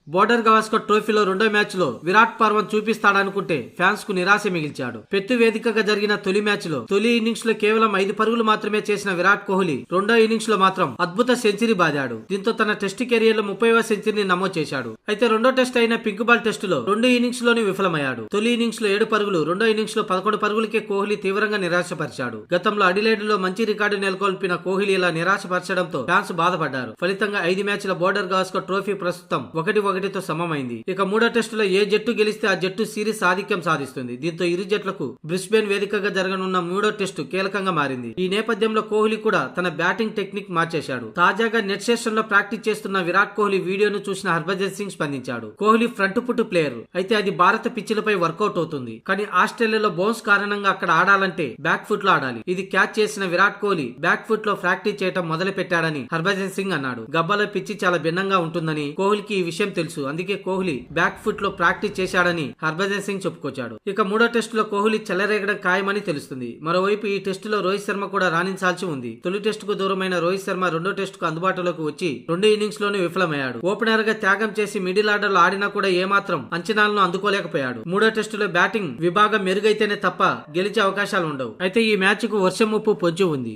Border Gavaskar ట్రోఫీలో రెండో match లో విరాట్ పర్వం చూపిస్తాడనుకుంటే ఫ్యాన్స్ కు నిరాశ మిగిల్చాడు. పెత్తు వేదికగా జరిగిన తొలి మ్యాచ్ లో తొలి ఇన్నింగ్స్ లో కేవలం 5 పరుగులు మాత్రమే చేసిన విరాట్ కోహ్లీ రెండో ఇన్నింగ్స్ లో మాత్రం అద్భుత సెంచరీ బాదాడు. దీంతో తన టెస్ట్ కెరియర్ లో 30వ సెంచరీని నమోదు చేశాడు. అయితే రెండో టెస్ట్ అయిన పింక్ బాల్ టెస్ట్ లో రెండు ఇన్నింగ్స్ లోనే విఫలమయ్యాడు. తొలి ఇన్నింగ్స్ లో 7 పరుగులు, రెండో ఇన్నింగ్స్ లో 11 పరుగులకే కోహ్లీ తీవ్రంగా నిరాశపరిచాడు. గతంలో అడిలైడ్ లో మంచి రికార్డు నెలకొల్పిన కోహ్లీ ఇలా నిరాశపరచడంతో ఫ్యాన్స్ బాధపడ్డారు. ఫలితంగా 5 మ్యాచ్ల బోర్డర్ గవాస్కర్ ట్రోఫీ ప్రస్తుతం 1-1తో సమమైంది. ఇక మూడో టెస్టులో ఏ జట్టు గెలిస్తే ఆ జట్టు సిరీస్ ఆధిక్యం సాధిస్తుంది. దీంతో ఇరు జట్లకు బ్రిస్బేన్ వేదికగా జరగనున్న మూడో టెస్టు కీలకంగా మారింది. ఈ నేపథ్యంలో కోహ్లీ కూడా తన బ్యాటింగ్ టెక్నిక్ మార్చేశాడు. తాజాగా నెట్ సెషన్ లో ప్రాక్టీస్ చేస్తున్న విరాట్ కోహ్లీ వీడియోను చూసిన హర్భజన్ సింగ్ స్పందించాడు. కోహ్లీ ఫ్రంట్ ఫుట్ ప్లేయర్ అయితే అది భారత పిచ్చిలపై వర్కౌట్ అవుతుంది. కానీ ఆస్ట్రేలియాలో బౌన్స్ కారణంగా అక్కడ ఆడాలంటే బ్యాక్ ఫుట్ లో ఆడాలి. ఇది క్యాచ్ చేసిన విరాట్ కోహ్లీ బ్యాక్ ఫుట్ లో ప్రాక్టీస్ చేయడం మొదలు పెట్టాడని హర్భజన్ సింగ్ అన్నాడు. గబ్బాలో పిచ్చి చాలా భిన్నంగా ఉంటుందని కోహ్లీకి ఈ విషయం తెలుసు. అందుకే కోహ్లీ బ్యాక్ ఫుట్ లో ప్రాక్టీస్ చేశాడని హర్భజన్ సింగ్ చెప్పుకొచ్చాడు. ఇక మూడో టెస్ట్ లో కోహ్లీ చెలరేగడం ఖాయమని తెలుస్తుంది. మరోవైపు ఈ టెస్ట్ లో రోహిత్ శర్మ కూడా రాణించాల్సి ఉంది. తొలి టెస్ట్ కు దూరమైన రోహిత్ శర్మ రెండో టెస్ట్ కు అందుబాటులోకి వచ్చి రెండు ఇన్నింగ్స్ లోనే విఫలమయ్యాడు. ఓపెనర్ గా త్యాగం చేసి మిడిల్ ఆర్డర్ లో ఆడినా కూడా ఏమాత్రం అంచనాలను అందుకోలేకపోయాడు. మూడో టెస్ట్ లో బ్యాటింగ్ విభాగం మెరుగైతేనే తప్ప గెలిచే అవకాశాలు ఉండవు. అయితే ఈ మ్యాచ్ కు వర్షం ముప్పు పొంచి ఉంది.